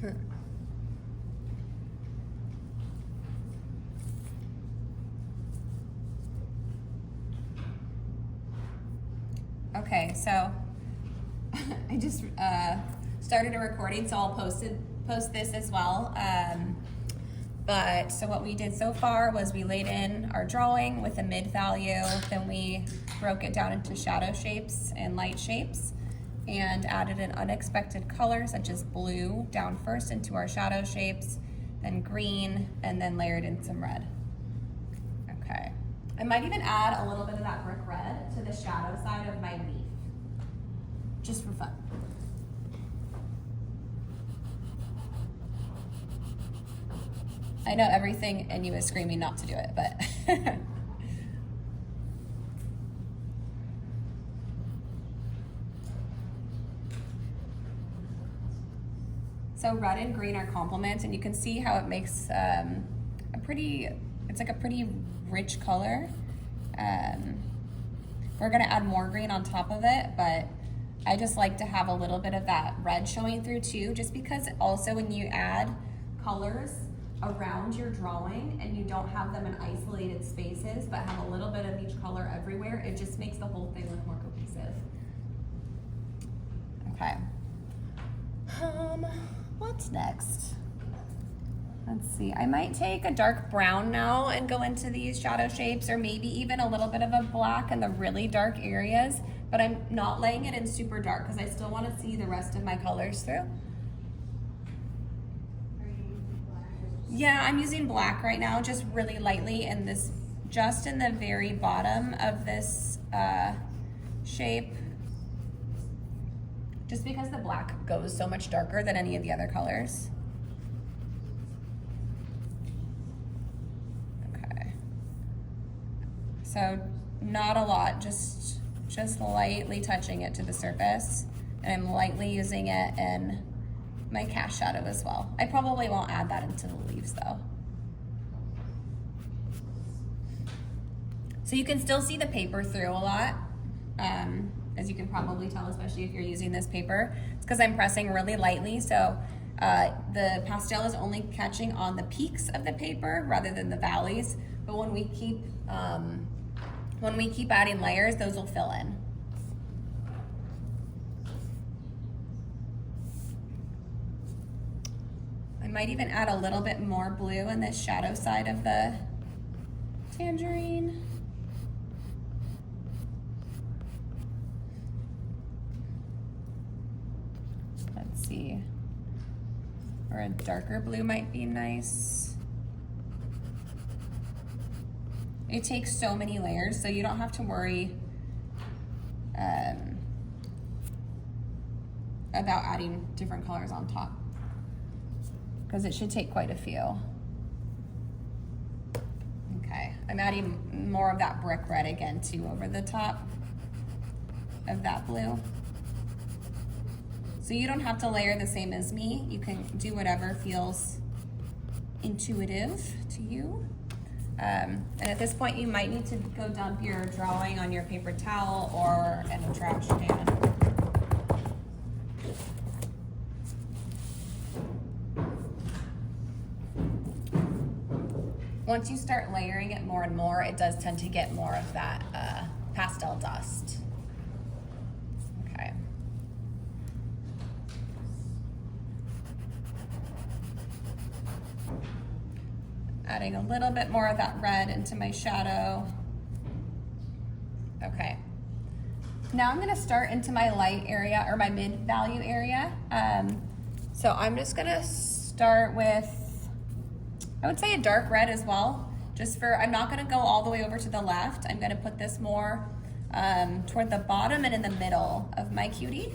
Okay, so I just started a recording, so I'll post this as well. But so what we did so far was we laid in our drawing with a mid value, then we broke it down into shadow shapes and light shapes, and added an unexpected color such as blue down first into our shadow shapes, then green, and then layered in some red. Okay. I might even add a little bit of that brick red to the shadow side of my leaf, just for fun. I know everything in you is screaming not to do it, but. So red and green are complements, and you can see how it makes it's like a pretty rich color. We're gonna add more green on top of it, but I just like to have a little bit of that red showing through too, just because also when you add colors around your drawing and you don't have them in isolated spaces, but have a little bit of each color everywhere, it just makes the whole thing look more cohesive. Okay. What's next? Let's see, I might take a dark brown now and go into these shadow shapes, or maybe even a little bit of a black in the really dark areas, but I'm not laying it in super dark because I still want to see the rest of my colors through. Yeah, I'm using black right now, just really lightly in this, just in the very bottom of this shape, just because the black goes so much darker than any of the other colors. Okay. So not a lot, just lightly touching it to the surface, and I'm lightly using it in my cast shadow as well. I probably won't add that into the leaves though. So you can still see the paper through a lot, as you can probably tell, especially if you're using this paper. It's because I'm pressing really lightly, so the pastel is only catching on the peaks of the paper rather than the valleys. But when we keep adding layers, those will fill in. I might even add a little bit more blue in this shadow side of the tangerine. Let's see, or a darker blue might be nice. It takes so many layers, so you don't have to worry about adding different colors on top, because it should take quite a few. Okay, I'm adding more of that brick red again too over the top of that blue. So you don't have to layer the same as me. You can do whatever feels intuitive to you. And at this point, you might need to go dump your drawing on your paper towel or in a trash can. Once you start layering it more and more, it does tend to get more of that pastel dust. Okay. Adding a little bit more of that red into my shadow. Okay. Now I'm gonna start into my light area, or my mid value area. So I'm just gonna start with, I would say a dark red as well, just for, I'm not gonna go all the way over to the left. I'm gonna put this more toward the bottom and in the middle of my cutie.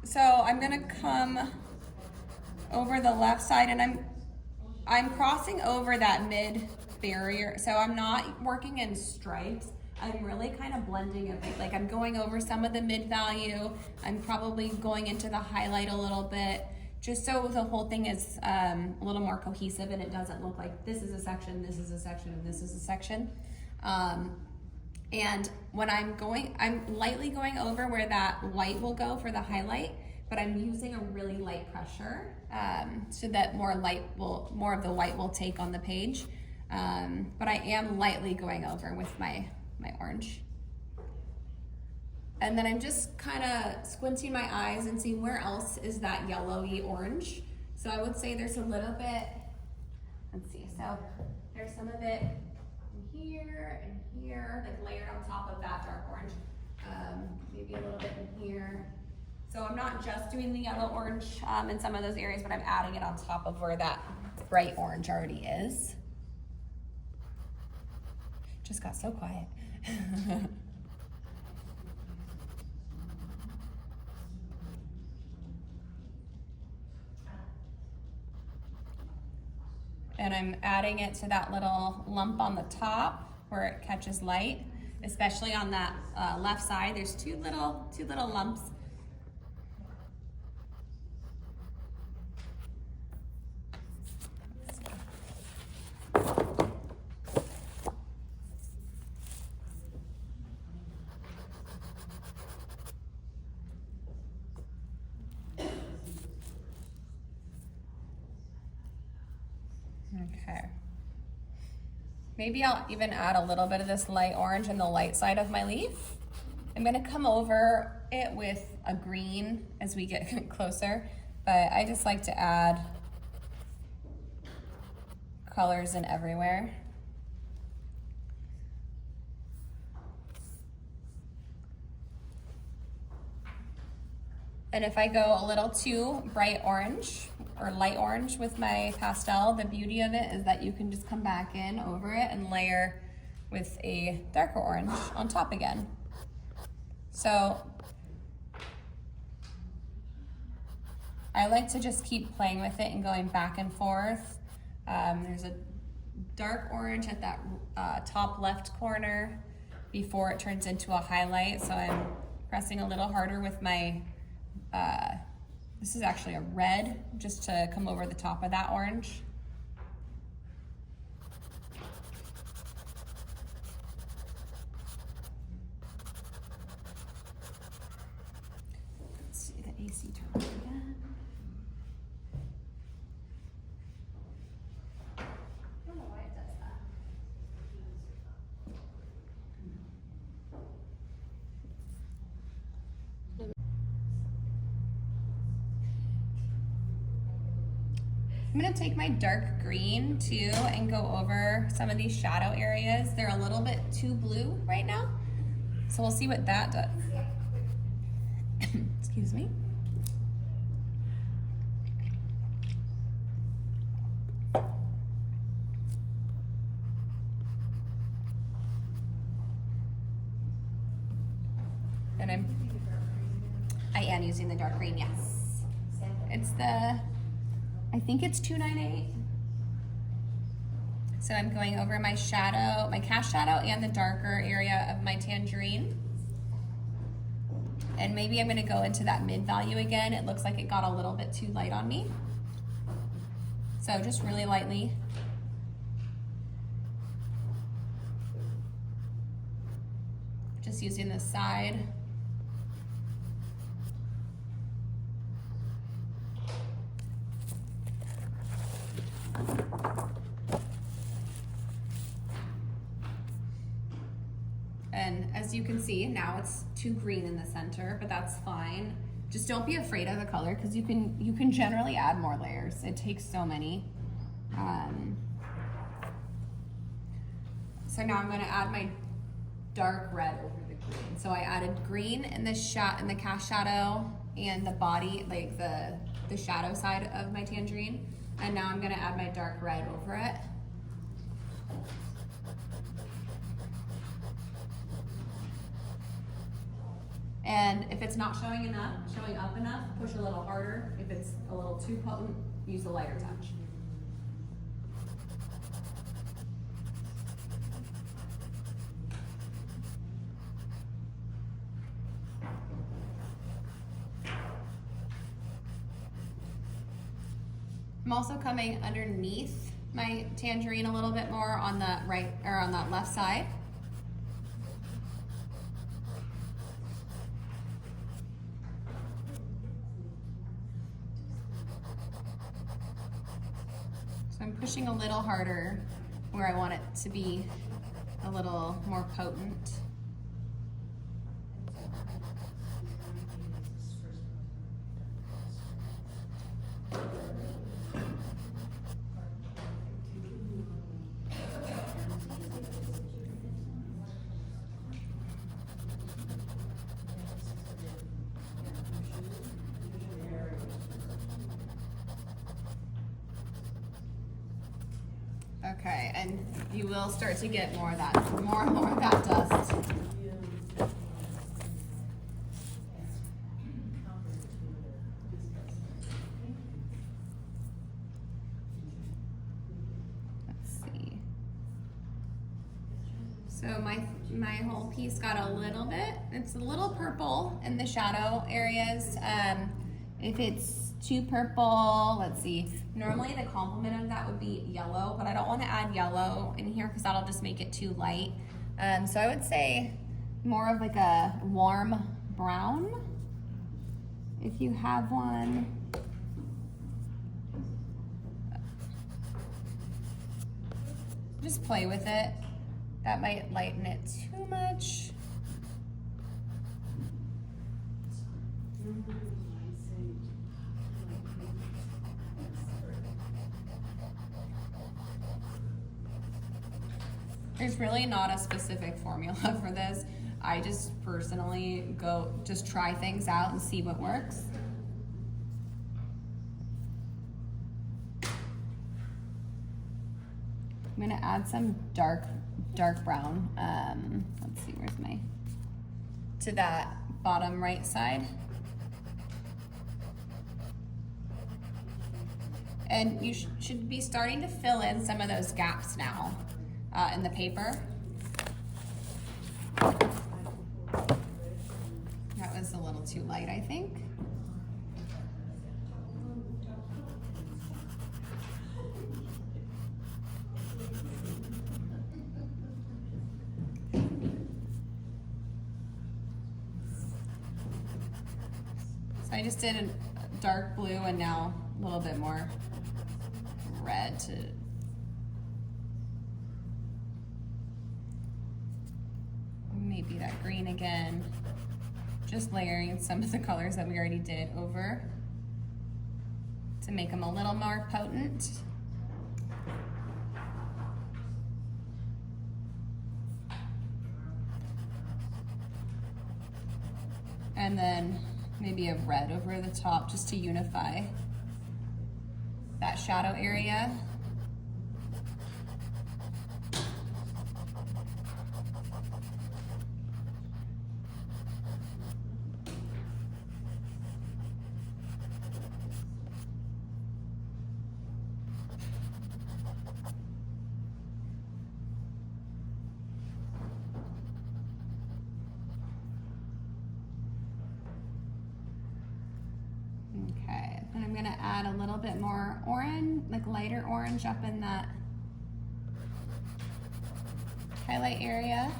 So I'm gonna come over the left side, and I'm crossing over that mid barrier. So I'm not working in stripes. I'm really kind of blending a bit. Like I'm going over some of the mid value. I'm probably going into the highlight a little bit, just so the whole thing is a little more cohesive and it doesn't look like this is a section, this is a section, and this is a section. And when I'm lightly going over where that white will go for the highlight, but I'm using a really light pressure so that more of the white will take on the page. But I am lightly going over with my orange. And then I'm just kind of squinting my eyes and seeing where else is that yellowy orange. So I would say there's a little bit, let's see, so there's some of it in here and here, like layered on top of that dark orange. Maybe a little bit in here. So I'm not just doing the yellow orange in some of those areas, but I'm adding it on top of where that bright orange already is. Just got so quiet. And I'm adding it to that little lump on the top where it catches light, especially on that left side. There's two little lumps. Okay. Maybe I'll even add a little bit of this light orange in the light side of my leaf. I'm gonna come over it with a green as we get closer, but I just like to add colors in everywhere. And if I go a little too bright orange or light orange with my pastel, the beauty of it is that you can just come back in over it and layer with a darker orange on top again. So I like to just keep playing with it and going back and forth. There's a dark orange at that top left corner before it turns into a highlight. So I'm pressing a little harder with my this is actually a red, just to come over the top of that orange. Let's see the AC turn again. I don't know why it does that. I'm gonna take my dark green too and go over some of these shadow areas. They're a little bit too blue right now. So we'll see what that does. Excuse me. And I am using the dark green, yes. It's I think it's 298. So I'm going over my shadow, my cast shadow, and the darker area of my tangerine. And maybe I'm gonna go into that mid value again. It looks like it got a little bit too light on me. So just really lightly. Just using the side. And as you can see, now it's too green in the center, but that's fine. Just don't be afraid of the color, because you can generally add more layers. It takes so many. So now I'm going to add my dark red over the green. So I added green in the cast shadow and the body, like the shadow side of my tangerine. And now I'm going to add my dark red over it. And if it's not showing up enough, push a little harder. If it's a little too potent, use the lighter touch. I'm also coming underneath my tangerine a little bit more on the right, or on that left side. So I'm pushing a little harder where I want it to be a little more potent. Okay, and you will start to get more of that, more and more of that dust. Let's see. So my whole piece got a little bit, it's a little purple in the shadow areas. If it's too purple, let's see. Normally the complement of that would be yellow, but I don't want to add yellow in here because that'll just make it too light. So I would say more of like a warm brown, if you have one. Just play with it. That might lighten it too much. There's really not a specific formula for this. I just personally just try things out and see what works. I'm gonna add some dark brown. Let's see, where's to that bottom right side. And you should be starting to fill in some of those gaps now in the paper. That was a little too light, I think. So I just did a dark blue and now a little bit more red to maybe that green again. Just layering some of the colors that we already did over to make them a little more potent. And then maybe a red over the top just to unify that shadow area. Okay, and I'm gonna add a little bit more orange, like lighter orange up in that highlight area.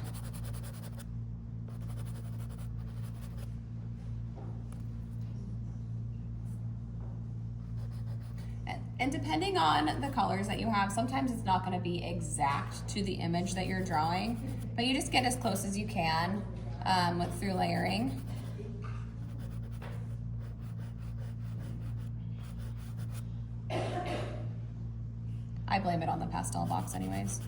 And depending on the colors that you have, sometimes it's not gonna be exact to the image that you're drawing, but you just get as close as you can through layering. I blame it on the pastel box anyways.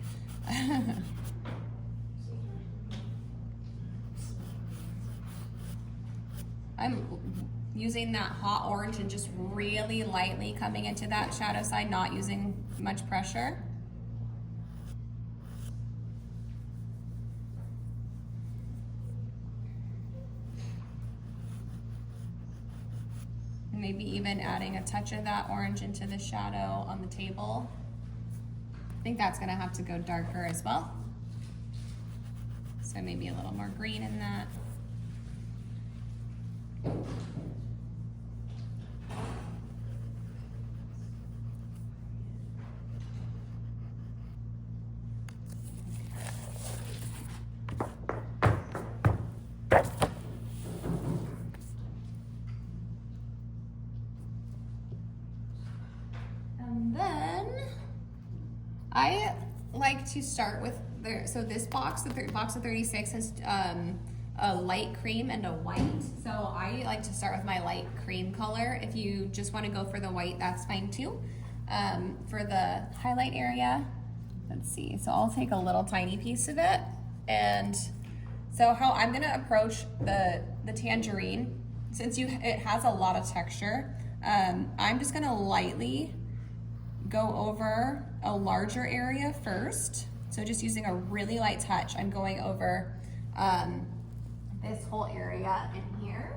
I'm using that hot orange and just really lightly coming into that shadow side, not using much pressure. Maybe even adding a touch of that orange into the shadow on the table. I think that's gonna have to go darker as well. So maybe a little more green in that. And then I like to start with so this box, the box of 36 has a light cream and a white. So I like to start with my light cream color. If you just want to go for the white, that's fine too. For the highlight area, let's see. So I'll take a little tiny piece of it. And so how I'm gonna approach the tangerine, since it has a lot of texture, I'm just gonna lightly go over a larger area first. So just using a really light touch, I'm going over this whole area in here.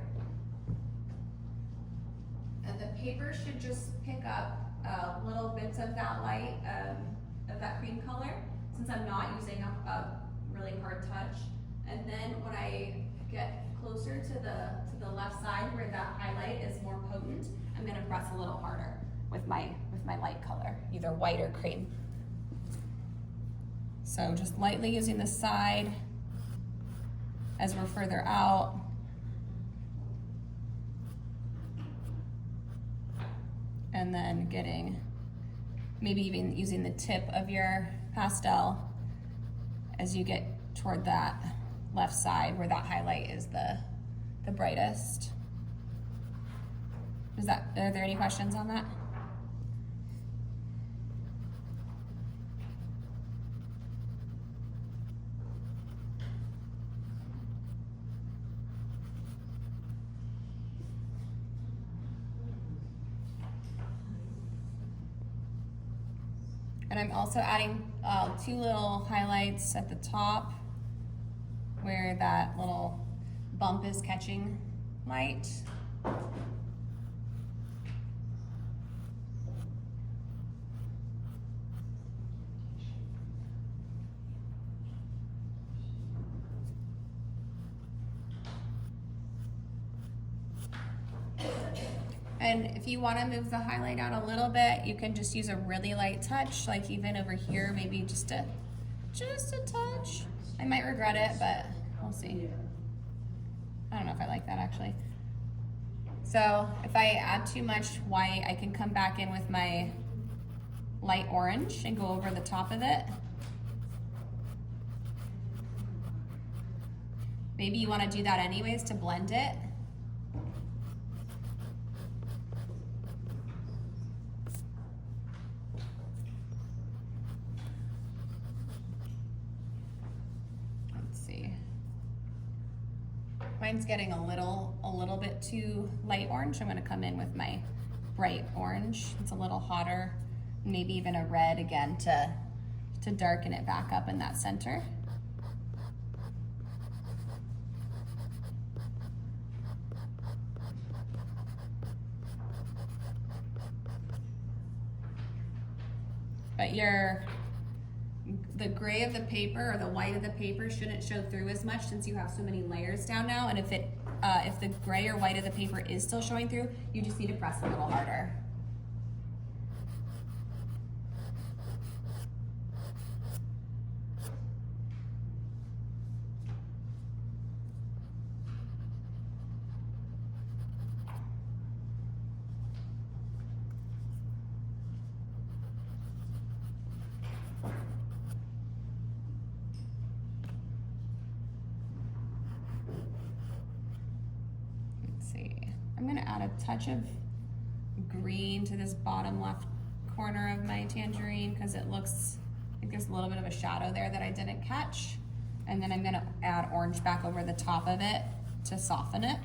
And the paper should just pick up little bits of that light, of that cream color, since I'm not using a really hard touch. And then when I get closer to the left side where that highlight is more potent, I'm gonna press a little harder with my light color, either white or cream. So just lightly using the side as we're further out. And then maybe even using the tip of your pastel as you get toward that left side where that highlight is the brightest. Are there any questions on that? And I'm also adding 2 little highlights at the top where that little bump is catching light. And if you want to move the highlight out a little bit, you can just use a really light touch, like even over here, maybe just a touch. I might regret it, but we'll see. I don't know if I like that actually. So if I add too much white, I can come back in with my light orange and go over the top of it. Maybe you want to do that anyways to blend it. Mine's getting a little bit too light orange. I'm gonna come in with my bright orange. It's a little hotter, maybe even a red again to darken it back up in that center. But the gray of the paper or the white of the paper shouldn't show through as much since you have so many layers down now. And if the gray or white of the paper is still showing through, you just need to press a little harder. I'm gonna add a touch of green to this bottom left corner of my tangerine because it gives a little bit of a shadow there that I didn't catch. And then I'm gonna add orange back over the top of it to soften it.